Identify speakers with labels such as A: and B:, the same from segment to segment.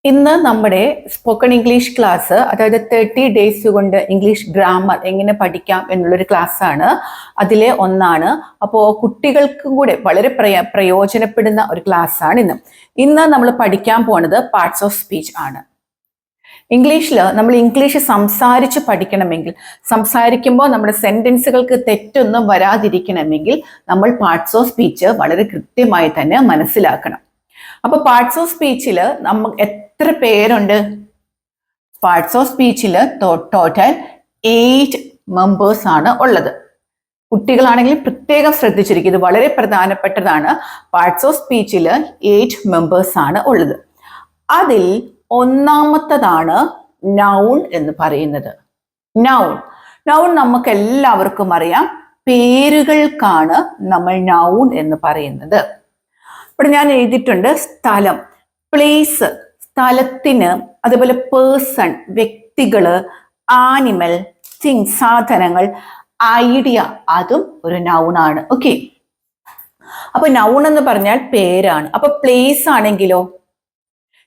A: ഇന്ന് നമ്മുടെ spoken English class, അതായത് 30 ഡേയ്സ് കൊണ്ട് ഇംഗ്ലീഷ് ഗ്രാമർ എങ്ങനെ പഠിക്കാം എന്നുള്ളൊരു ക്ലാസ്സാണ്. അതിലെ ഒന്നാണ്. അപ്പോൾ കുട്ടികൾക്കും കൂടെ വളരെ പ്രയോജനപ്പെടുന്ന ഒരു ക്ലാസ്സാണ് ഇന്ന് നമ്മൾ പഠിക്കാൻ പോകുന്നത് പാർട്സ് ഓഫ് സ്പീച്ച് ആണ്. ഇംഗ്ലീഷിൽ നമ്മൾ ഇംഗ്ലീഷ് സംസാരിച്ച് പഠിക്കണമെങ്കിൽ, സംസാരിക്കുമ്പോൾ നമ്മുടെ സെന്റൻസുകൾക്ക് തെറ്റൊന്നും വരാതിരിക്കണമെങ്കിൽ നമ്മൾ പാർട്സ് ഓഫ് സ്പീച്ച് വളരെ കൃത്യമായി തന്നെ മനസ്സിലാക്കണം. അപ്പൊ പാർട്സ് ഓഫ് സ്പീച്ചിൽ എത്ര പേരുണ്ട്? പാർട്സ് ഓഫ് സ്പീച്ചിൽ ടോട്ടൽ 8 മെമ്പേഴ്സ് ആണ് ഉള്ളത്. കുട്ടികളാണെങ്കിൽ പ്രത്യേകം ശ്രദ്ധിച്ചിരിക്കും, ഇത് വളരെ പ്രധാനപ്പെട്ടതാണ്. പാർട്സ് ഓഫ് സ്പീച്ചിൽ 8 മെമ്പേഴ്സ് ആണ് ഉള്ളത്. അതിൽ ഒന്നാമത്തതാണ് നൗൺ എന്ന് പറയുന്നത്. നൗൺ നമുക്ക് എല്ലാവർക്കും അറിയാം. പേരുകൾക്കാണ് നമ്മൾ നൗൺ എന്ന് പറയുന്നത്. ഇവിടെ ഞാൻ എഴുതിയിട്ടുണ്ട് സ്ഥലം, പ്ലേസ് സ്ഥലത്തിന്, അതുപോലെ പേഴ്സൺ വ്യക്തികള്, ആനിമൽ തിങ്സ് സാധനങ്ങൾ, ഐഡിയ അതും ഒരു നൗണാണ്. ഓക്കെ, അപ്പൊ നൗൺ എന്ന് പറഞ്ഞാൽ പേരാണ്. അപ്പൊ പ്ലേസ് ആണെങ്കിലോ,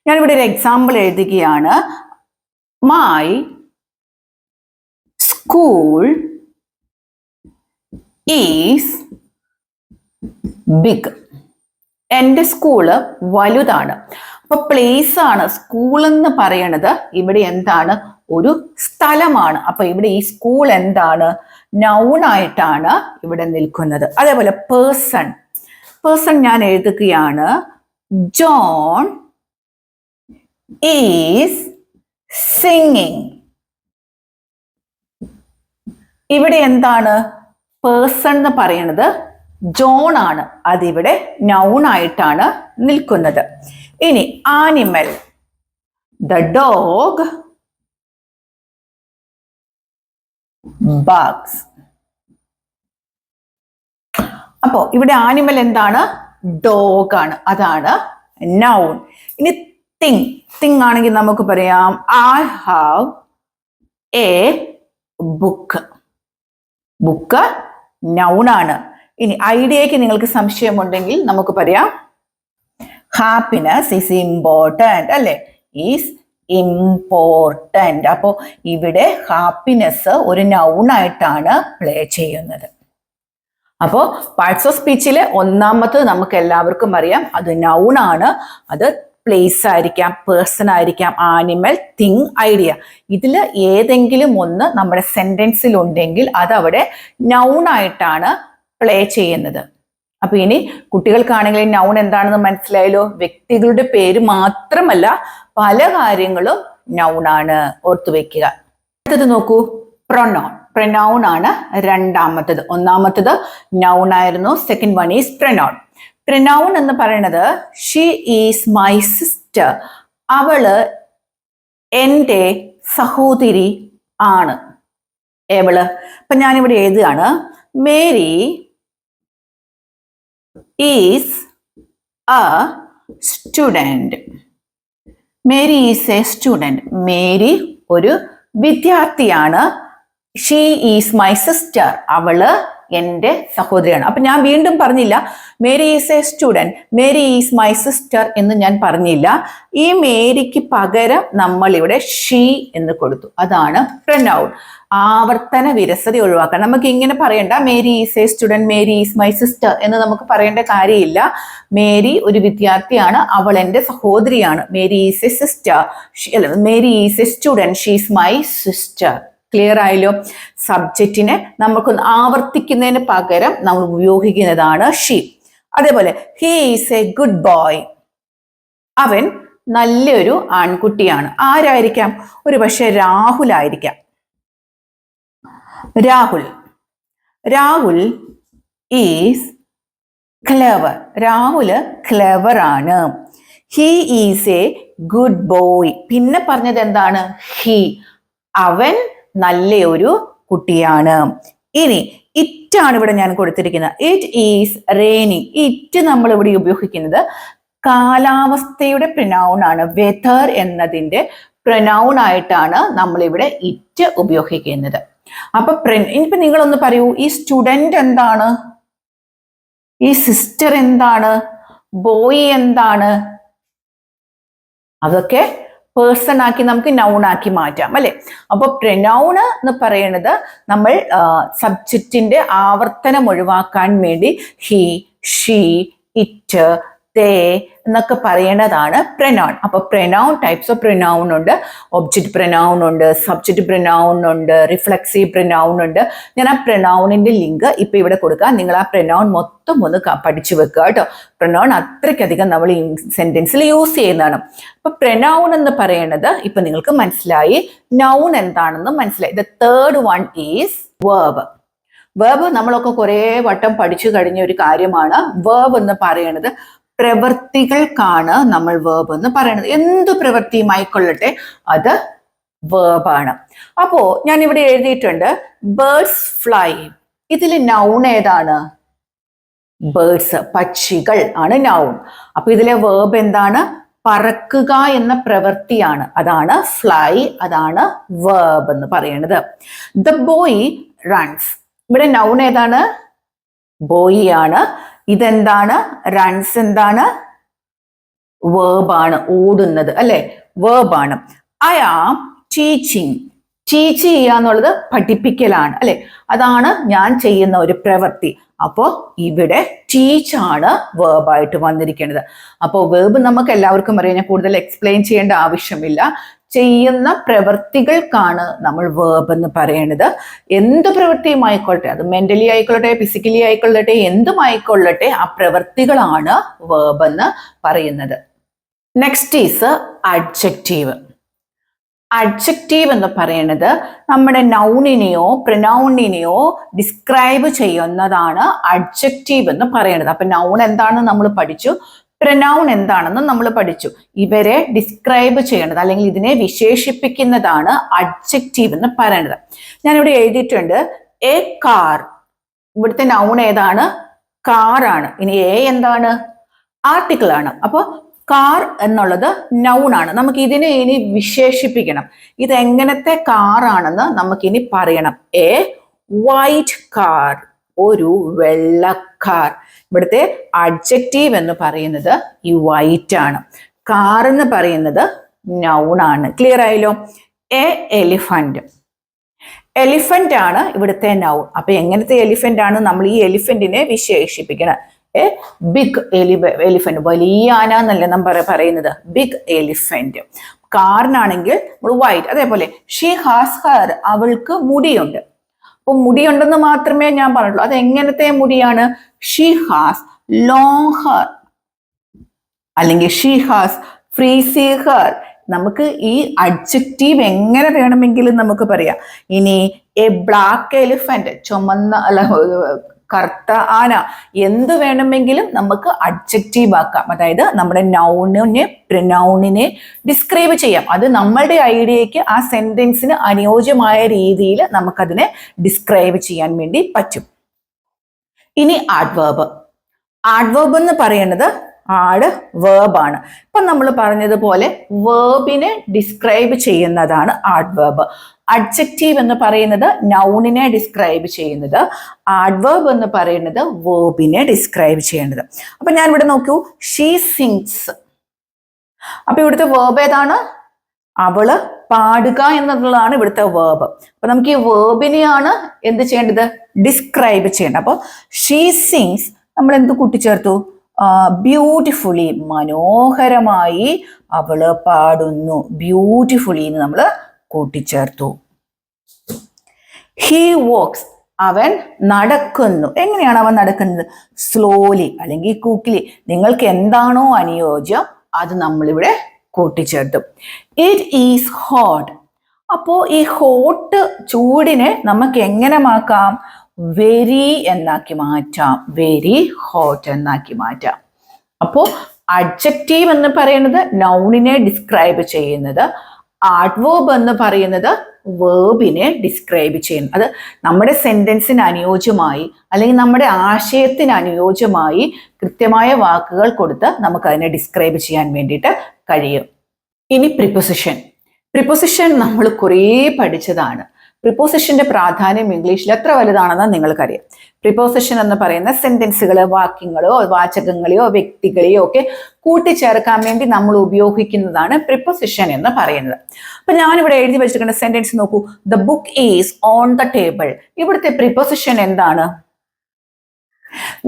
A: ഞാനിവിടെ ഒരു എക്സാമ്പിൾ എഴുതുകയാണ്. My school is big. എൻ്റെ സ്കൂള് വലുതാണ്. അപ്പൊ പ്ലേസ് ആണ്. സ്കൂൾ എന്ന് പറയണത് ഇവിടെ എന്താണ്? ഒരു സ്ഥലമാണ്. അപ്പൊ ഇവിടെ ഈ സ്കൂൾ എന്താണ്? നൗൺ ആയിട്ടാണ് ഇവിടെ നിൽക്കുന്നത്. അതേപോലെ പേഴ്സൺ ഞാൻ എഴുതുകയാണ്. John is singing. ഇവിടെ എന്താണ്? പേഴ്സൺ എന്ന് പറയുന്നത് ജോൺ ആണ്. അതിവിടെ നൗൺ ആയിട്ടാണ് നിൽക്കുന്നത്. ഇനി ആനിമൽ, ദ ഡോഗ് ബാഗ്സ്. അപ്പോ ഇവിടെ ആനിമൽ എന്താണ്? ഡോഗ് ആണ്. അതാണ് നൗൺ. ഇനി തിങ് ആണെങ്കിൽ നമുക്ക് പറയാം I have A book noun ആണ്. ഇനി ഐഡിയക്ക് നിങ്ങൾക്ക് സംശയമുണ്ടെങ്കിൽ നമുക്ക് പറയാം ഹാപ്പിനെസ് ഈസ് ഇമ്പോർട്ടൻറ്റ്, അല്ലെ? Is important. അപ്പോ ഇവിടെ ഹാപ്പിനെസ് ഒരു നൗൺ ആയിട്ടാണ് പ്ലേ ചെയ്യുന്നത്. അപ്പോൾ പാർട്സ് ഓഫ് സ്പീച്ചിലെ ഒന്നാമത്തത് നമുക്ക് എല്ലാവർക്കും അറിയാം, അത് നൗൺ ആണ്. അത് പ്ലേസ് ആയിരിക്കാം, പേഴ്സൺ ആയിരിക്കാം, ആനിമൽ, തിങ്, ഐഡിയ. ഇതിൽ ഏതെങ്കിലും ഒന്ന് നമ്മുടെ സെന്റൻസിൽ ഉണ്ടെങ്കിൽ അതവിടെ നൗൺ ആയിട്ടാണ് പ്ലേ ചെയ്യുന്നത്. അപ്പൊ ഇനി കുട്ടികൾക്കാണെങ്കിൽ നൗൺ എന്താണെന്ന് മനസ്സിലായല്ലോ. വ്യക്തികളുടെ പേര് മാത്രമല്ല, പല കാര്യങ്ങളും നൗൺ ആണ്. ഓർത്തു വെക്കുക. അടുത്തത് നോക്കൂ, പ്രൊനൗൺ ആണ് രണ്ടാമത്തത്. ഒന്നാമത്തത് നൗൺ ആയിരുന്നു. സെക്കൻഡ് വൺ ഈസ് പ്രൊനൗൺ എന്ന് പറയുന്നത് ഷീ ഈസ് മൈ സിസ്റ്റർ. അവള് എൻ്റെ സഹോദരി ആണ്. എവള്? അപ്പൊ ഞാനിവിടെ എഴുതുകയാണ്, Mary is a student. Mary is a student. Mary ഒരു വിദ്യാർത്ഥിയാണ്. She is my sister. അവള് എൻ്റെ സഹോദരിയാണ്. അപ്പൊ ഞാൻ വീണ്ടും പറഞ്ഞില്ല Mary is a student, Mary is my sister എന്ന് ഞാൻ പറഞ്ഞില്ല. ഈ മേരിക്ക് പകരം നമ്മൾ ഇവിടെ ഷീ എന്ന് കൊടുത്തു. അതാണ് പ്രൊനൗൺ. ആവർത്തന വിരസത ഒഴിവാക്കാൻ നമുക്ക് ഇങ്ങനെ പറയണ്ട, Mary is a student, Mary is my sister എന്ന് നമുക്ക് പറയേണ്ട കാര്യമില്ല. മേരി ഒരു വിദ്യാർത്ഥിയാണ്, അവൾ എൻ്റെ സഹോദരിയാണ്. Mary is a sister, Mary is a student, she is my sister. Clear ആയല്ലോ? സബ്ജക്റ്റിനെ നമുക്കൊന്ന് ആവർത്തിക്കുന്നതിന് പകരം നമ്മൾ ഉപയോഗിക്കുന്നതാണ് ഷീ. അതേപോലെ he is a good boy. അവൻ നല്ലൊരു ആൺകുട്ടിയാണ്. ആരായിരിക്കാം? ഒരു പക്ഷെ രാഹുൽ ആയിരിക്കാം. Rahul is clever. Rahul clever ആണ്. He is a good boy. പിന്നെ പറഞ്ഞത് എന്താണ്? ഹി, അവൻ നല്ലൊരു കുട്ടിയാണ്. ഇനി ഇറ്റാണ് ഇവിടെ ഞാൻ കൊടുത്തിരിക്കുന്നത്. It is raining. ഇറ്റ് നമ്മൾ ഇവിടെ ഉപയോഗിക്കുന്നത് കാലാവസ്ഥയുടെ പ്രൊനൗൺ ആണ്. വെതർ എന്നതിന്റെ പ്രൊനൗൺ ആയിട്ടാണ് നമ്മൾ ഇവിടെ ഇറ്റ് ഉപയോഗിക്കുന്നത്. അപ്പൊ ഇനിയിപ്പോ നിങ്ങളൊന്ന് പറയൂ, ഈ സ്റ്റുഡന്റ് എന്താണ്? ഈ സിസ്റ്റർ എന്താണ്? ബോയ് എന്താണ്? അതൊക്കെ പേഴ്സൺ ആക്കി നമുക്ക് നൗൺ ആക്കി മാറ്റാം അല്ലെ. അപ്പൊ പ്രനൗണ് എന്ന് പറയുന്നത് നമ്മൾ സബ്ജക്റ്റിന്റെ ആവർത്തനം ഒഴിവാക്കാൻ വേണ്ടി ഹി, ഷീ, ഇറ്റ്, തേ എന്നൊക്കെ പറയേണ്ടതാണ് പ്രനൗൺ. അപ്പൊ പ്രനൗൺ, ടൈപ്സ് ഓഫ് പ്രനൗൺ ഉണ്ട്. ഒബ്ജക്റ്റ് പ്രനൗൺ ഉണ്ട്, സബ്ജക്റ്റ് പ്രനൗൺ ഉണ്ട്, റിഫ്ലെക്സീവ് പ്രനൗൺ ഉണ്ട്. ഞാൻ ആ പ്രനൗണിന്റെ ലിങ്ക് ഇപ്പൊ ഇവിടെ കൊടുക്കാം. നിങ്ങൾ ആ പ്രനൗൺ മൊത്തം ഒന്ന് പഠിച്ചു വെക്കുക കേട്ടോ. പ്രനൗൺ അത്രയ്ക്കധികം നമ്മൾ ഈ സെന്റൻസിൽ യൂസ് ചെയ്യുന്നതാണ്. അപ്പൊ പ്രനൗൺ എന്ന് പറയുന്നത് ഇപ്പൊ നിങ്ങൾക്ക് മനസ്സിലായി. നൗൺ എന്താണെന്ന് മനസ്സിലായി. The third one is verb. Verb നമ്മളൊക്കെ കുറെ വട്ടം പഠിച്ചു കഴിഞ്ഞ ഒരു കാര്യമാണ്. വേർബ് എന്ന് പറയുന്നത് പ്രവൃത്തികൾക്കാണ് നമ്മൾ വേർബ് എന്ന് പറയുന്നത്. എന്ത് പ്രവൃത്തിയുമായിക്കൊള്ളട്ടെ അത് വേർബാണ്. അപ്പോ ഞാൻ ഇവിടെ എഴുതിയിട്ടുണ്ട് ബേർഡ്സ് ഫ്ലൈ. ഇതിൽ നൗൺ ഏതാണ്? ബേർഡ്സ്, പക്ഷികൾ ആണ് നൗൺ. അപ്പൊ ഇതിലെ വേർബ് എന്താണ്? പറക്കുക എന്ന പ്രവൃത്തിയാണ്. അതാണ് ഫ്ലൈ, അതാണ് വേർബ് എന്ന് പറയുന്നത്. The boy runs. ഇവിടെ നൗൺ ഏതാണ്? ബോയ് ആണ്. ഇതെന്താണ്? റൺസ് എന്താണ്? വേർബാണ്, ഓടുന്നത് അല്ലെ, വേർബാണ്. I am teaching. ടീച്ച് ചെയ്യുക എന്നുള്ളത് പഠിപ്പിക്കലാണ് അല്ലെ, അതാണ് ഞാൻ ചെയ്യുന്ന ഒരു പ്രവൃത്തി. അപ്പോൾ ഇവിടെ ടീച്ച് ആണ് വേർബായിട്ട് വന്നിരിക്കുന്നത്. അപ്പോൾ വേർബ് നമുക്ക് എല്ലാവർക്കും അറിയാം, ഞാൻ കൂടുതൽ എക്സ്പ്ലെയിൻ ചെയ്യേണ്ട ആവശ്യമില്ല. ചെയ്യുന്ന പ്രവൃത്തികൾക്കാണ് നമ്മൾ വേർബ് എന്ന് പറയുന്നത്. എന്ത് പ്രവൃത്തിയുമായിക്കൊള്ളട്ടെ, അത് മെന്റലി ആയിക്കൊള്ളട്ടെ, ഫിസിക്കലി ആയിക്കൊള്ളട്ടെ, എന്തുമായിക്കൊള്ളട്ടെ, ആ പ്രവൃത്തികളാണ് വേർബ് എന്ന് പറയുന്നത്. Next is adjective. അഡ്ജക്റ്റീവ് എന്ന് പറയുന്നത് നമ്മുടെ നൗണിനെയോ പ്രനൗണിനെയോ ഡിസ്ക്രൈബ് ചെയ്യുന്നതാണ് അഡ്ജക്റ്റീവ് എന്ന് പറയുന്നത്. അപ്പൊ നൗൺ എന്താണെന്ന് നമ്മൾ പഠിച്ചു, പ്രനൗൺ എന്താണെന്ന് നമ്മൾ പഠിച്ചു. ഇവരെ ഡിസ്ക്രൈബ് ചെയ്യണത് അല്ലെങ്കിൽ ഇതിനെ വിശേഷിപ്പിക്കുന്നതാണ് അഡ്ജക്റ്റീവ് എന്ന് പറയുന്നത്. ഞാനിവിടെ എഴുതിയിട്ടുണ്ട് എ കാർ. ഇവിടുത്തെ നൗൺ ഏതാണ്? കാറാണ്. ഇനി എ എന്താണ്? ആർട്ടിക്കിൾ ആണ്. അപ്പൊ കാർ എന്നുള്ളത് നൗൺ ആണ്. നമുക്ക് ഇതിനെ ഇനി വിശേഷിപ്പിക്കണം. ഇത് എങ്ങനത്തെ കാറാണെന്ന് നമുക്കിനി പറയണം. എ വൈറ്റ് കാർ, ഒരു വെള്ളക്കാർ. ഇവിടുത്തെ അഡ്ജക്റ്റീവ് എന്ന് പറയുന്നത് ഈ വൈറ്റ് ആണ്. കാർ എന്ന് പറയുന്നത് നൗൺ ആണ്. ക്ലിയർ ആയല്ലോ? A elephant. എലിഫന്റ് ആണ് ഇവിടുത്തെ നൗൺ. അപ്പൊ എങ്ങനത്തെ എലിഫന്റ് ആണ് നമ്മൾ ഈ എലിഫന്റിനെ വിശേഷിപ്പിക്കണം? എ ബിഗ് എലിഫന്റ്, വലിയ ആന എന്നല്ല നമ്മൾ പറയുന്നത്, ബിഗ് എലിഫന്റ്. കാറിനാണെങ്കിൽ വൈറ്റ്. അതേപോലെ ഷീ ഹാസ് ഹെയർ, അവൾക്ക് മുടിയുണ്ട്. അപ്പൊ മുടിയുണ്ടെന്ന് മാത്രമേ ഞാൻ പറഞ്ഞുള്ളൂ. അത് എങ്ങനത്തെ മുടിയാണ്? ഷീ ഹാസ് ലോങ് ഹെയർ, അല്ലെങ്കിൽ ഷീ ഹാസ് ഫ്രീസി ഹെയർ. നമുക്ക് ഈ അഡ്ജക്റ്റീവ് എങ്ങനെ വേണമെങ്കിലും നമുക്ക് പറയാം. ഇനി എ ബ്ലാക്ക് എലിഫന്റ്, ചുമന്ന അല്ല കറുത്ത ആന, എന്ത് വേണമെങ്കിലും നമുക്ക് അഡ്ജക്റ്റീവ് ആക്കാം. അതായത് നമ്മുടെ നൗണിനെ പ്രനൗണിനെ ഡിസ്ക്രൈബ് ചെയ്യാം. അത് നമ്മളുടെ ഐഡിയക്ക് ആ സെന്റൻസിന് അനുയോജ്യമായ രീതിയിൽ നമുക്കതിനെ ഡിസ്ക്രൈബ് ചെയ്യാൻ വേണ്ടി പറ്റും. ഇനി ആഡ്വേർബ്. ആഡ്വേർബ് എന്ന് പറയുന്നത് ആഡ് വേർബാണ്. ഇപ്പൊ നമ്മൾ പറഞ്ഞതുപോലെ വേർബിനെ ഡിസ്ക്രൈബ് ചെയ്യുന്നതാണ് ആഡ്വേർബ്. അഡ്ജക്റ്റീവ് എന്ന് പറയുന്നത് നൗണിനെ ഡിസ്ക്രൈബ് ചെയ്യുന്നത്, ആഡ്വേർബ് എന്ന് പറയുന്നത് വേർബിനെ ഡിസ്ക്രൈബ് ചെയ്യുന്നത്. അപ്പൊ ഞാൻ ഇവിടെ നോക്കൂ, ഷീ സിങ്സ്. അപ്പൊ ഇവിടുത്തെ വേർബ് ഏതാണ്? അവള് പാടുക എന്നുള്ളതാണ് ഇവിടുത്തെ വേർബ്. അപ്പൊ നമുക്ക് ഈ വേർബിനെയാണ് എന്ത് ചെയ്യേണ്ടത്? ഡിസ്ക്രൈബ് ചെയ്യേണ്ടത്. അപ്പൊ ഷീ സിങ്സ് നമ്മൾ എന്ത് കൂട്ടിച്ചേർത്തു? ബ്യൂട്ടിഫുള്ളി, മനോഹരമായി അവള് പാടുന്നു. ബ്യൂട്ടിഫുള്ളി എന്ന് നമ്മൾ കൂട്ടിച്ചേർത്തു. ഹി വോക്സ്, അവൻ നടക്കുന്നു. എങ്ങനെയാണ് അവൻ നടക്കുന്നത്? സ്ലോലി അല്ലെങ്കിൽ ക്വിക്ക്ലി. നിങ്ങൾക്ക് എന്താണോ അനുയോജ്യം അത് നമ്മളിവിടെ കൂട്ടിച്ചേർത്തു. It is hot. അപ്പോ ഈ ഹോട്ട്, ചൂടിനെ നമുക്ക് എങ്ങനെ മാറ്റാം? വെരി എന്നാക്കി മാറ്റാം. വെരി ഹോട്ട് എന്നാക്കി മാറ്റാം. അപ്പോ അഡ്ജക്റ്റീവ് എന്ന് പറയുന്നത് നൗണിനെ ഡിസ്ക്രൈബ് ചെയ്യുന്നത്, ആഡ്വേർബ് എന്ന് പറയുന്നത് വേർബിനെ ഡിസ്ക്രൈബ് ചെയ്യുന്നു. അത് നമ്മുടെ സെന്റൻസിന് അനുയോജ്യമായി അല്ലെങ്കിൽ നമ്മുടെ ആശയത്തിന് അനുയോജ്യമായി കൃത്യമായ വാക്കുകൾ കൊടുത്ത് നമുക്ക് അതിനെ ഡിസ്ക്രൈബ് ചെയ്യാൻ വേണ്ടിയിട്ട് കഴിയും. ഇനി പ്രിപ്പൊസിഷൻ. പ്രിപ്പൊസിഷൻ നമ്മൾ കുറേ പഠിച്ചതാണ്. പ്രിപ്പൊസിഷന്റെ പ്രാധാന്യം ഇംഗ്ലീഷിൽ എത്ര വലുതാണെന്ന് നിങ്ങൾക്കറിയാം. പ്രിപ്പോസിഷൻ എന്ന് പറയുന്ന സെന്റൻസുകളോ വാക്യങ്ങളോ വാചകങ്ങളെയോ വ്യക്തികളെയോ ഒക്കെ കൂട്ടിച്ചേർക്കാൻ വേണ്ടി നമ്മൾ ഉപയോഗിക്കുന്നതാണ് പ്രിപ്പോസിഷൻ എന്ന് പറയുന്നത്. അപ്പൊ ഞാനിവിടെ എഴുതി വെച്ചിരിക്കുന്ന സെന്റൻസ് നോക്കൂ. The book is on the table. ഇവിടുത്തെ പ്രിപ്പോസിഷൻ എന്താണ്?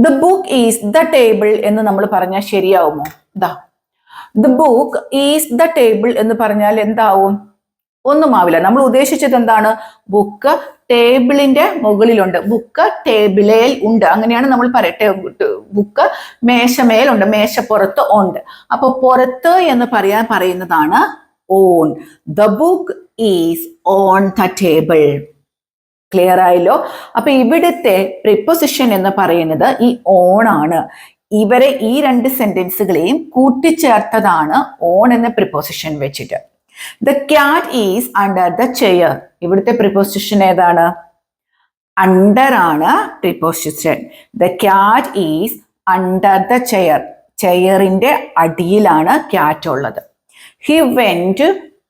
A: The book is the table എന്ന് നമ്മൾ പറഞ്ഞാൽ ശരിയാവുമോ? The book is the table എന്ന് പറഞ്ഞാൽ എന്താവും? ഒന്നും ആവില്ല. നമ്മൾ ഉദ്ദേശിച്ചത് എന്താണ്? ബുക്ക് ടേബിളിന്റെ മുകളിലുണ്ട്, ബുക്ക് ടേബിളിൽ ഉണ്ട്, അങ്ങനെയാണ് നമ്മൾ പറയട്ടെ. ബുക്ക് മേശമേലുണ്ട്, മേശപ്പുറത്ത് ഉണ്ട്. അപ്പൊ പുറത്ത് എന്ന് പറയുന്നതാണ് on. The book is on the table. Clear ആയല്ലോ? അപ്പൊ ഇവിടുത്തെ പ്രിപ്പോസിഷൻ എന്ന് പറയുന്നത് ഈ ഓൺ ആണ്. ഇവരെ ഈ രണ്ട് സെന്റൻസുകളെയും കൂട്ടിച്ചേർത്തതാണ് ഓൺ എന്ന പ്രിപ്പോസിഷൻ വെച്ചിട്ട്. The cat is under the chair. ഇവിടുത്തെ പ്രിപ്പോസിഷൻ ഏതാണ്? അണ്ടർ ആണ് preposition. The cat is under the chair. ചെയറിന്റെ അടിയിലാണ് ക്യാറ്റ് ഉള്ളത്. He went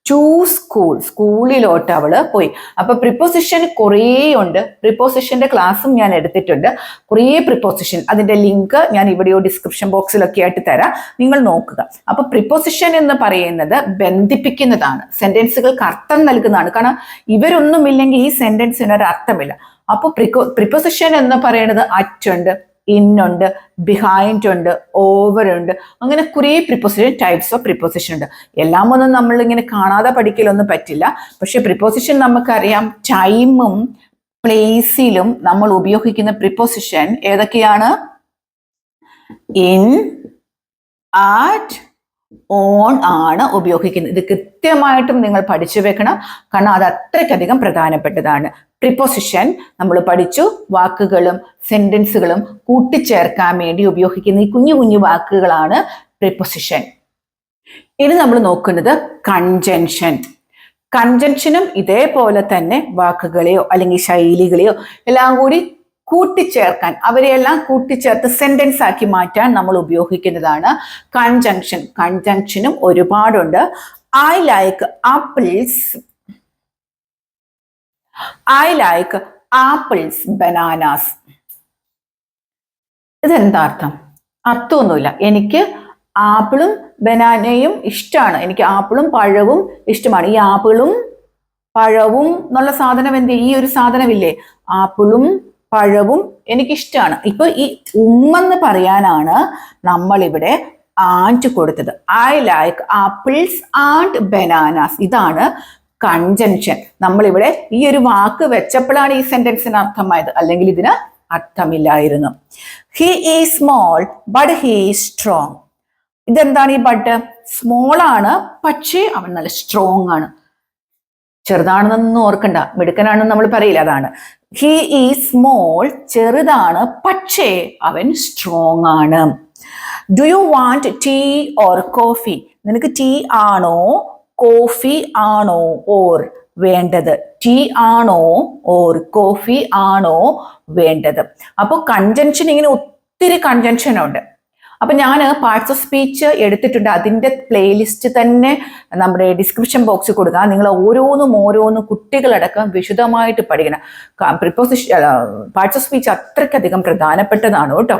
A: to school. സ്കൂളിലോട്ട് അവള് പോയി. അപ്പൊ പ്രിപ്പോസിഷൻ കുറേ ഉണ്ട്. പ്രിപ്പോസിഷന്റെ ക്ലാസ്സും ഞാൻ എടുത്തിട്ടുണ്ട്. കുറേ പ്രിപ്പോസിഷൻ, അതിന്റെ ലിങ്ക് ഞാൻ ഇവിടെയോ ഡിസ്ക്രിപ്ഷൻ ബോക്സിലൊക്കെ ആയിട്ട് തരാം, നിങ്ങൾ നോക്കുക. അപ്പൊ പ്രിപ്പോസിഷൻ എന്ന് പറയുന്നത് ബന്ധിപ്പിക്കുന്നതാണ്, സെന്റൻസുകൾക്ക് അർത്ഥം നൽകുന്നതാണ്. കാരണം ഇവരൊന്നുമില്ലെങ്കിൽ ഈ സെന്റൻസിന് ഒരു അർത്ഥമില്ല. അപ്പൊ പ്രിപ്പോസിഷൻ എന്ന് പറയുന്നത് അറ്റുണ്ട്, ഇന്നുണ്ട്, ബിഹൈൻഡ് ഉണ്ട്, ഓവർ ഉണ്ട്, അങ്ങനെ കുറേ പ്രിപ്പോസിഷൻ ടൈപ്സ് ഓഫ് പ്രിപ്പോസിഷൻ ഉണ്ട്. എല്ലാം ഒന്നും നമ്മൾ ഇങ്ങനെ കാണാതെ പഠിക്കലൊന്നും പറ്റില്ല. പക്ഷെ പ്രിപ്പോസിഷൻ നമുക്കറിയാം. ടൈമും പ്ലേസിലും നമ്മൾ ഉപയോഗിക്കുന്ന പ്രിപ്പോസിഷൻ ഏതൊക്കെയാണ്? ഇൻ, ആറ്റ്, ഓൺ ആണ് ഉപയോഗിക്കുന്നത്. ഇത് കൃത്യമായിട്ടും നിങ്ങൾ പഠിച്ചു വെക്കണം, കാരണം അത് അത്രയ്ക്കധികം പ്രധാനപ്പെട്ടതാണ്. പ്രിപ്പോസിഷൻ നമ്മൾ പഠിച്ചു. വാക്കുകളും സെന്റൻസുകളും കൂട്ടിച്ചേർക്കാൻ വേണ്ടി ഉപയോഗിക്കുന്ന ഈ കുഞ്ഞു കുഞ്ഞു വാക്കുകളാണ് പ്രിപ്പോസിഷൻ. ഇനി നമ്മൾ നോക്കുന്നത് കൺജങ്ഷൻ. കൺജങ്ഷനും ഇതേപോലെ തന്നെ വാക്കുകളെയോ അല്ലെങ്കിൽ ശൈലികളെയോ എല്ലാം കൂടി കൂട്ടിച്ചേർക്കാൻ, അവരെയെല്ലാം കൂട്ടിച്ചേർത്ത് സെന്റൻസ് ആക്കി മാറ്റാൻ നമ്മൾ ഉപയോഗിക്കുന്നതാണ് കൺജങ്ഷൻ. കൺജങ്ഷനും ഒരുപാടുണ്ട്. I like apples. I like apples bananas. ഇതെന്താ അർത്ഥം? അർത്ഥമൊന്നുമില്ല. എനിക്ക് ആപ്പിളും ബനാനയും ഇഷ്ടമാണ്. എനിക്ക് ആപ്പിളും പഴവും ഇഷ്ടമാണ്. ഈ ആപ്പിളും പഴവും എന്നുള്ള സാധനം എന്ത്? ഈ ഒരു സാധനമില്ലേ, ആപ്പിളും പഴവും എനിക്കിഷ്ടമാണ്. ഇപ്പൊ ഈ ഉമ്മെന്ന് പറയാനാണ് നമ്മളിവിടെ ആൻഡ് കൊടുത്തത്. I like apples and bananas. ഇതാണ് കൺജങ്ഷൻ. നമ്മളിവിടെ ഈ ഒരു വാക്ക് വെച്ചപ്പോഴാണ് ഈ സെന്റൻസിന് അർത്ഥമായത്, അല്ലെങ്കിൽ ഇതിന് അർത്ഥമില്ലായിരുന്നു. He is small but he is strong. ഇതെന്താണ്? ഈ ബട്ട് സ്മോൾ ആണ്, പക്ഷേ അവൻ നല്ല സ്ട്രോങ് ആണ്. ചെറുതാണെന്നൊന്നും ഓർക്കണ്ട, മിടുക്കനാണെന്ന് നമ്മൾ പറയില്ല, അതാണ്. ഹി ഈസ് സ്മോൾ, ചെറുതാണ്, പക്ഷേ അവൻ സ്ട്രോങ് ആണ്. Do you want tea or coffee? നിനക്ക് ടീ ആണോ കോഫി ആണോ ഓർ വേണ്ടത്? ടീ ആണോ ഓർ കോഫി ആണോ വേണ്ടത്? അപ്പോൾ കൺജങ്ഷൻ ഇങ്ങനെ ഒത്തിരി കൺജങ്ഷൻ ഉണ്ട്. അപ്പൊ ഞാൻ പാർട്സ് ഓഫ് സ്പീച്ച് എടുത്തിട്ടുണ്ട്. അതിന്റെ പ്ലേലിസ്റ്റ് തന്നെ നമ്മുടെ ഡിസ്ക്രിപ്ഷൻ ബോക്സിൽ കൊടുക്കുക. നിങ്ങൾ ഓരോന്നും കുട്ടികളടക്കം വിശദമായിട്ട് പഠിക്കണം. പ്രിപ്പോസിഷൻ പാർട്സ് ഓഫ് സ്പീച്ച് അത്രയ്ക്കധികം പ്രധാനപ്പെട്ടതാണ് കേട്ടോ.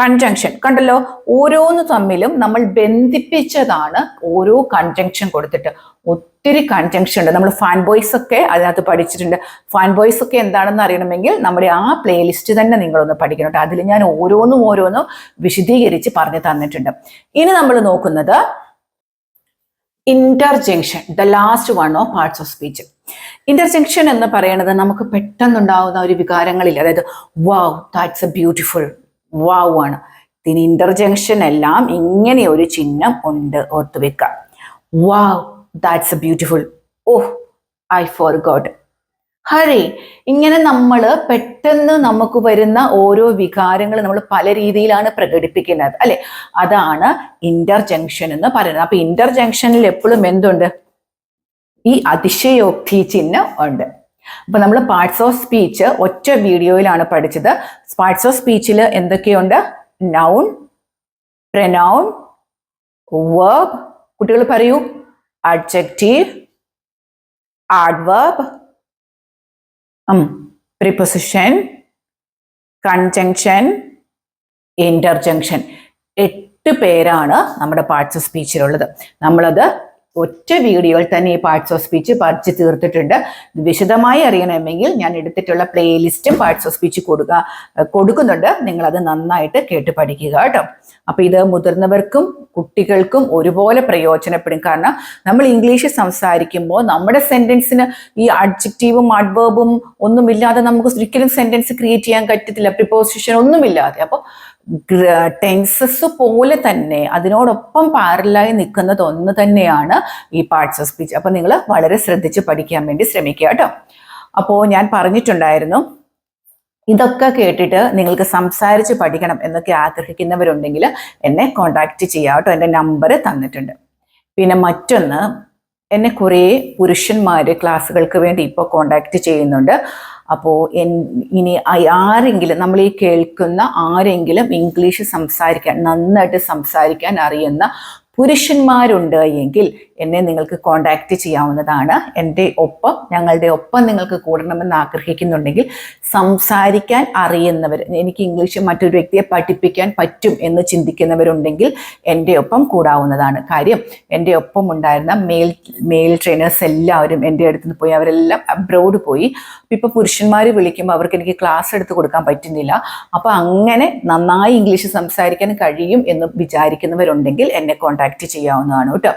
A: കൺജങ്ഷൻ കണ്ടല്ലോ, ഓരോന്ന് തമ്മിലും നമ്മൾ ബന്ധിപ്പിച്ചതാണ് ഓരോ കൺജങ്ഷൻ കൊടുത്തിട്ട്. ഒത്തിരി കൺജങ്ഷൻ ഉണ്ട്. നമ്മൾ ഫാൻ ബോയ്സ് ഒക്കെ അതിനകത്ത് പഠിച്ചിട്ടുണ്ട്. ഫാൻ ബോയ്സ് ഒക്കെ എന്താണെന്ന് അറിയണമെങ്കിൽ നമ്മുടെ ആ പ്ലേലിസ്റ്റ് തന്നെ നിങ്ങളൊന്ന് പഠിക്കണം കേട്ടോ. അതിൽ ഞാൻ ഓരോന്നും വിശദീകരിച്ച് പറഞ്ഞു തന്നിട്ടുണ്ട്. ഇനി നമ്മൾ നോക്കുന്നത് interjection, the last one of parts of speech. Interjection എന്ന് പറയുന്നത് നമുക്ക് പെട്ടെന്നുണ്ടാവുന്ന ഒരു വികാരങ്ങളില്ല. അതായത് wow, that's a beautiful, wow ആണ്. ഇതിന് ഇന്റർജങ്ഷൻ എല്ലാം ഇങ്ങനെ ഒരു ചിഹ്നം ഉണ്ട്, ഓർത്തു വെക്കുക. വാവ്, that's a beautiful. Oh, I forgot. Hari. ഇങ്ങനെ നമ്മൾ പെട്ടെന്ന് നമുക്ക് വരുന്ന ഓരോ വികാരങ്ങൾ നമ്മൾ പല രീതിയിലാണ് പ്രകടിപ്പിക്കുന്നത്, അല്ലെ? അതാണ് ഇന്റർജങ്ഷൻ എന്ന് പറയുന്നത്. അപ്പൊ ഇന്റർജങ്ഷനിൽ എപ്പോഴും എന്തുണ്ട്? ഈ അതിശയോക്തി ചിഹ്നം ഉണ്ട്. അപ്പൊ നമ്മൾ പാർട്സ് ഓഫ് സ്പീച്ച് ഒറ്റ വീഡിയോയിലാണ് പഠിച്ചത്. പാർട്സ് ഓഫ് സ്പീച്ചിൽ എന്തൊക്കെയുണ്ട്? നൗൺ, പ്രനൗൺ, വെർബ്, കുട്ടികൾ പറയൂ. adjective, adverb, preposition, conjunction, interjection. 8 പേരാണ് നമ്മുടെ പാർട്സ് ഓഫ് സ്പീച്ചിലുള്ളത്. നമ്മളത് ഒറ്റ വീഡിയോയിൽ തന്നെ ഈ പാർട്സ് ഓഫ് സ്പീച്ച് പഠിച്ച് തീർത്തിട്ടുണ്ട്. വിശദമായി അറിയണമെങ്കിൽ ഞാൻ എടുത്തിട്ടുള്ള പ്ലേലിസ്റ്റും പാർട്സ് ഓഫ് സ്പീച്ച് കൊടുക്കുന്നുണ്ട്. നിങ്ങളത് നന്നായിട്ട് കേട്ട് പഠിക്കുക കേട്ടോ. അപ്പൊ ഇത് മുതിർന്നവർക്കും കുട്ടികൾക്കും ഒരുപോലെ പ്രയോജനപ്പെടും. കാരണം നമ്മൾ ഇംഗ്ലീഷ് സംസാരിക്കുമ്പോൾ നമ്മുടെ സെന്റൻസിന് ഈ അഡ്ജക്റ്റീവും അഡ്വേർബും ഒന്നുമില്ലാതെ നമുക്ക് ഒരിക്കലും സെന്റൻസ് ക്രിയേറ്റ് ചെയ്യാൻ പറ്റത്തില്ല, പ്രിപ്പോസിഷൻ ഒന്നുമില്ലാതെ. അപ്പോൾ ടെൻസസ് പോലെ തന്നെ അതിനോടൊപ്പം പാരലായി നിൽക്കുന്നത് ഒന്ന് തന്നെയാണ് ഈ പാർട്സ് ഓഫ് സ്പീച്ച്. അപ്പൊ നിങ്ങൾ വളരെ ശ്രദ്ധിച്ച് പഠിക്കാൻ വേണ്ടി ശ്രമിക്കുക കേട്ടോ. അപ്പോൾ ഞാൻ പറഞ്ഞിട്ടുണ്ടായിരുന്നു, ഇതൊക്കെ കേട്ടിട്ട് നിങ്ങൾക്ക് സംസാരിച്ച് പഠിക്കണം എന്നൊക്കെ ആഗ്രഹിക്കുന്നവരുണ്ടെങ്കിൽ എന്നെ കോണ്ടാക്ട് ചെയ്യാം കേട്ടോ. എൻ്റെ നമ്പർ തന്നിട്ടുണ്ട്. പിന്നെ മറ്റൊന്ന്, എന്നെ കുറേ പുരുഷന്മാർ ക്ലാസ്സുകൾക്ക് വേണ്ടി ഇപ്പോൾ കോണ്ടാക്ട് ചെയ്യുന്നുണ്ട്. അപ്പോൾ ഇനി ആരെങ്കിലും, നമ്മൾ ഈ കേൾക്കുന്ന ആരെങ്കിലും ഇംഗ്ലീഷ് നന്നായിട്ട് സംസാരിക്കാൻ അറിയുന്ന പുരുഷന്മാരുണ്ട് എങ്കിൽ എന്നെ നിങ്ങൾക്ക് കോണ്ടാക്ട് ചെയ്യാവുന്നതാണ്. ഞങ്ങളുടെ ഒപ്പം നിങ്ങൾക്ക് കൂടണമെന്ന് ആഗ്രഹിക്കുന്നുണ്ടെങ്കിൽ, സംസാരിക്കാൻ അറിയുന്നവർ, എനിക്ക് ഇംഗ്ലീഷ് മറ്റൊരു വ്യക്തിയെ പഠിപ്പിക്കാൻ പറ്റും എന്ന് ചിന്തിക്കുന്നവരുണ്ടെങ്കിൽ എൻ്റെ ഒപ്പം കൂടാവുന്നതാണ്. കാര്യം എൻ്റെ ഒപ്പം ഉണ്ടായിരുന്ന മെയിൽ ട്രെയിനേഴ്സ് എല്ലാവരും എൻ്റെ അടുത്ത് നിന്ന് പോയി, അവരെല്ലാം അബ്രോഡ് പോയി. ഇപ്പോൾ പുരുഷന്മാർ വിളിക്കുമ്പോൾ അവർക്ക് എനിക്ക് ക്ലാസ് എടുത്ത് കൊടുക്കാൻ പറ്റുന്നില്ല. അപ്പോൾ അങ്ങനെ നന്നായി ഇംഗ്ലീഷ് സംസാരിക്കാൻ കഴിയും എന്ന് വിചാരിക്കുന്നവരുണ്ടെങ്കിൽ എന്നെ കോണ്ടാക്ട് ചെയ്യാവുന്നതാണ് കേട്ടോ.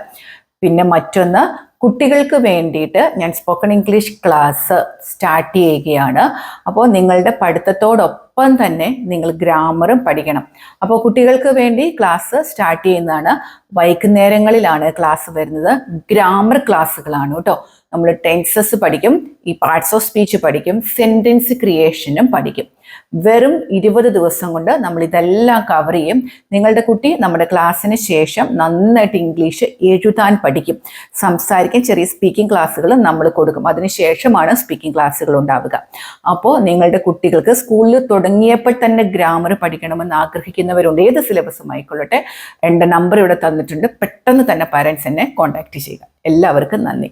A: പിന്നെ മറ്റൊന്ന്, കുട്ടികൾക്ക് വേണ്ടിയിട്ട് ഞാൻ സ്പോക്കൺ ഇംഗ്ലീഷ് ക്ലാസ് സ്റ്റാർട്ട് ചെയ്യുകയാണ്. അപ്പോൾ നിങ്ങളുടെ പഠിത്തത്തോടൊപ്പം തന്നെ നിങ്ങൾ ഗ്രാമറും പഠിക്കണം. അപ്പോൾ കുട്ടികൾക്ക് വേണ്ടി ക്ലാസ് സ്റ്റാർട്ട് ചെയ്യുന്നതാണ്. വൈകുന്നേരങ്ങളിലാണ് ക്ലാസ് വരുന്നത്. ഗ്രാമർ ക്ലാസ്സുകളാണ് കേട്ടോ. നമ്മൾ ടെൻസസ് പഠിക്കും, ഈ പാർട്സ് ഓഫ് സ്പീച്ച് പഠിക്കും, സെന്റൻസ് ക്രിയേഷനും പഠിക്കും. വെറും 20 ദിവസം കൊണ്ട് നമ്മൾ ഇതെല്ലാം കവർ ചെയ്യും. നിങ്ങളുടെ കുട്ടി നമ്മുടെ ക്ലാസ്സിന് ശേഷം നന്നായിട്ട് ഇംഗ്ലീഷ് എഴുതാൻ പഠിക്കും. സംസാരിക്കാൻ ചെറിയ സ്പീക്കിംഗ് ക്ലാസ്സുകളും നമ്മൾ കൊടുക്കും. അതിനുശേഷമാണ് സ്പീക്കിംഗ് ക്ലാസ്സുകൾ ഉണ്ടാവുക. അപ്പോൾ നിങ്ങളുടെ കുട്ടികൾക്ക് സ്കൂളിൽ തുടങ്ങിയപ്പോൾ തന്നെ ഗ്രാമർ പഠിക്കണമെന്ന് ആഗ്രഹിക്കുന്നവരുണ്ട്, ഏത് സിലബസും ആയിക്കൊള്ളട്ടെ, എൻ്റെ നമ്പർ ഇവിടെ തന്നിട്ടുണ്ട്. പെട്ടെന്ന് തന്നെ പാരൻസ് എന്നെ കോൺടാക്ട് ചെയ്യുക. എല്ലാവർക്കും നന്ദി.